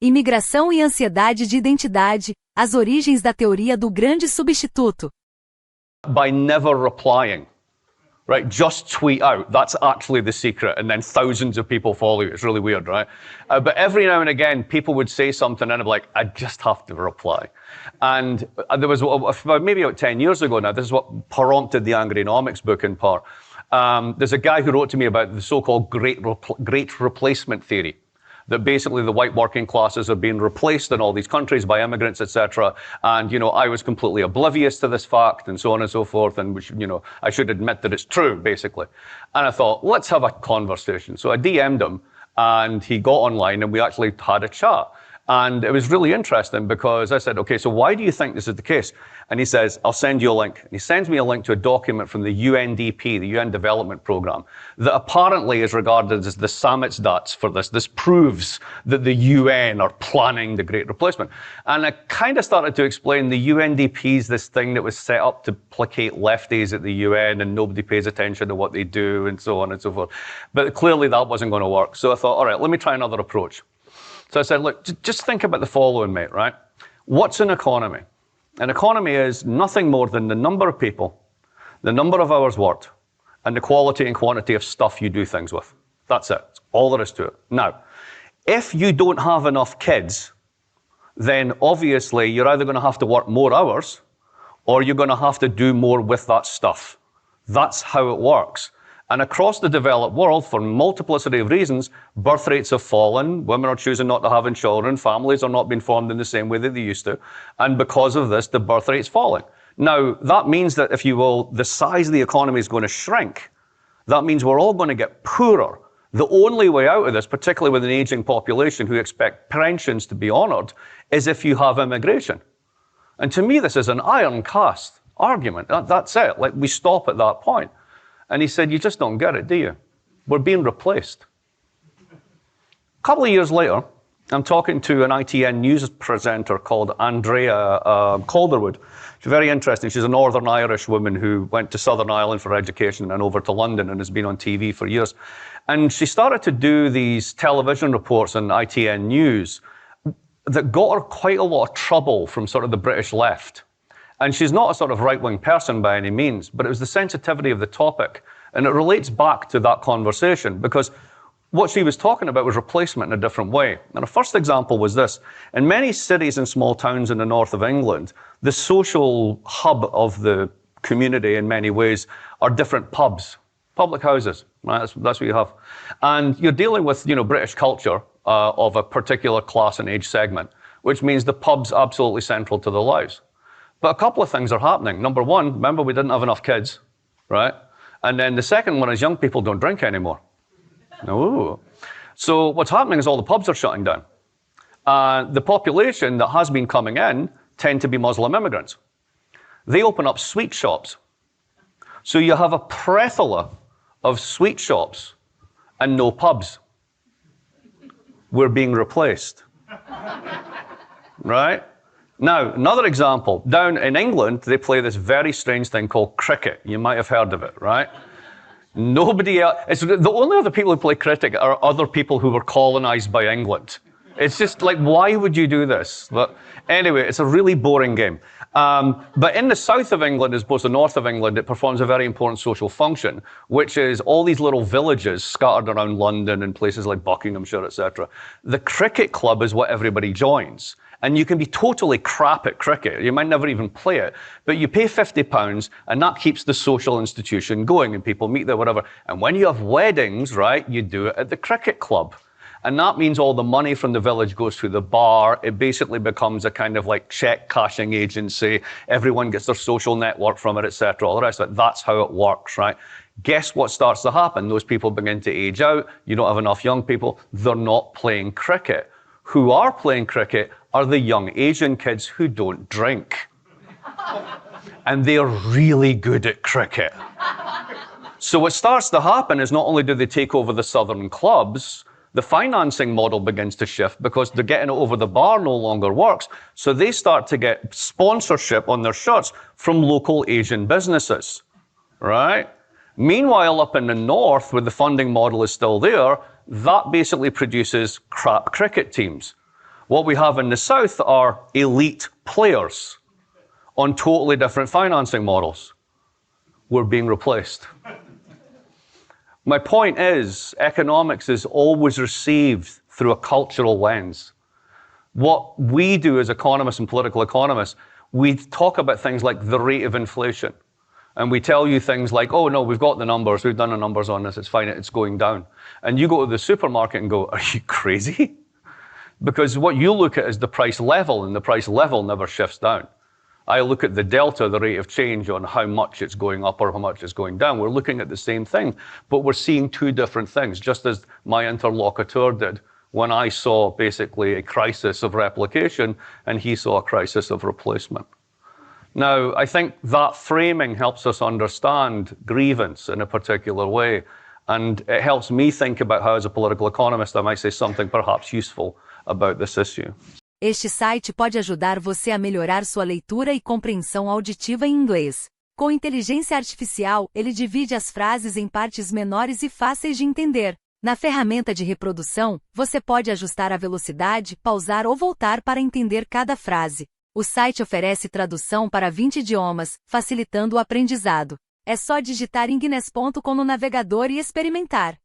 Imigração e Ansiedade de Identidade, as origens da teoria do Grande Substituto. By never replying, right? Just tweet out. That's actually the secret. And then thousands of people follow you. It's really weird, right? But every now and again, people would say something and I'd be like, I just have to reply. And there was maybe about 10 years ago now, this is what prompted the Angrynomics book in part. There's a guy who wrote to me about the so-called great replacement theory, that basically the white working classes are being replaced in all these countries by immigrants, etc. And, I was completely oblivious to this fact and so on and so forth. And, I should admit that it's true, basically. And I thought, let's have a conversation. So I DM'd him and he got online and we actually had a chat. And it was really interesting because I said, okay, so why do you think this is the case? And he says, I'll send you a link. And he sends me a link to a document from the UNDP, the UN Development Programme, that apparently is regarded as the Samizdat for this. This proves that the UN are planning the Great Replacement. And I kind of started to explain the UNDP is this thing that was set up to placate lefties at the UN and nobody pays attention to what they do and so on and so forth. But clearly that wasn't going to work. So I thought, all right, let me try another approach. So I said, look, just think about the following, mate, right? What's an economy? An economy is nothing more than the number of people, the number of hours worked, and the quality and quantity of stuff you do things with. That's it. That's all there is to it. Now, if you don't have enough kids, then obviously you're either going to have to work more hours or you're going to have to do more with that stuff. That's how it works. And across the developed world, for multiplicity of reasons, birth rates have fallen, women are choosing not to have children, families are not being formed in the same way that they used to, and because of this, the birth rate's falling. Now, that means that, if you will, the size of the economy is going to shrink. That means we're all going to get poorer. The only way out of this, particularly with an aging population who expect pensions to be honoured, is if you have immigration. And to me, this is an iron-cast argument. That's it. Like, we stop at that point. And he said, you just don't get it, do you? We're being replaced. A couple of years later, I'm talking to an ITN news presenter called Andrea Calderwood. She's very interesting. She's a Northern Irish woman who went to Southern Ireland for education and over to London and has been on TV for years. And she started to do these television reports on ITN news that got her quite a lot of trouble from sort of the British left. And she's not a sort of right-wing person by any means, but it was the sensitivity of the topic. And it relates back to that conversation because what she was talking about was replacement in a different way. And her first example was this. In many cities and small towns in the north of England, the social hub of the community in many ways are different pubs, public houses, right? That's what you have. And you're dealing with, British culture of a particular class and age segment, which means the pub's absolutely central to their lives. But a couple of things are happening. Number one, remember we didn't have enough kids, right? And then the second one is young people don't drink anymore. No. So what's happening is all the pubs are shutting down. The population that has been coming in tend to be Muslim immigrants. They open up sweet shops. So you have a plethora of sweet shops and no pubs. We're being replaced. Right? Now, another example. Down in England, they play this very strange thing called cricket. You might have heard of it, right? Nobody else. The only other people who play cricket are other people who were colonized by England. It's just like, why would you do this? But anyway, it's a really boring game. But in the south of England, as opposed to the north of England, it performs a very important social function, which is all these little villages scattered around London and places like Buckinghamshire, etc. The cricket club is what everybody joins. And you can be totally crap at cricket. You might never even play it. But you pay £50 and that keeps the social institution going and people meet there, whatever. And when you have weddings, right, you do it at the cricket club. And that means all the money from the village goes through the bar. It basically becomes a kind of like check cashing agency. Everyone gets their social network from it, etc. All the rest of it. That's how it works, right? Guess what starts to happen? Those people begin to age out. You don't have enough young people. They're not playing cricket. Who are playing cricket are the young Asian kids who don't drink. And they're really good at cricket. So what starts to happen is not only do they take over the southern clubs, the financing model begins to shift because they're getting it over the bar no longer works. So they start to get sponsorship on their shirts from local Asian businesses, right? Meanwhile, up in the north, where the funding model is still there, that basically produces crap cricket teams. What we have in the South are elite players on totally different financing models. We're being replaced. My point is, economics is always received through a cultural lens. What we do as economists and political economists, we talk about things like the rate of inflation. And we tell you things like, oh no, we've got the numbers, we've done the numbers on this, it's fine, it's going down. And you go to the supermarket and go, are you crazy? Because what you look at is the price level, and the price level never shifts down. I look at the delta, the rate of change on how much it's going up or how much it's going down. We're looking at the same thing, but we're seeing two different things, just as my interlocutor did when I saw basically a crisis of replication and he saw a crisis of replacement. Now, I think that framing helps us understand grievance in a particular way, and it helps me think about how, as a political economist, I might say something perhaps useful about this issue. Este site pode ajudar você a melhorar sua leitura e compreensão auditiva em inglês. Com inteligência artificial, ele divide as frases em partes menores e fáceis de entender. Na ferramenta de reprodução, você pode ajustar a velocidade, pausar ou voltar para entender cada frase. O site oferece tradução para 20 idiomas, facilitando o aprendizado. É só digitar inglês.com no navegador e experimentar.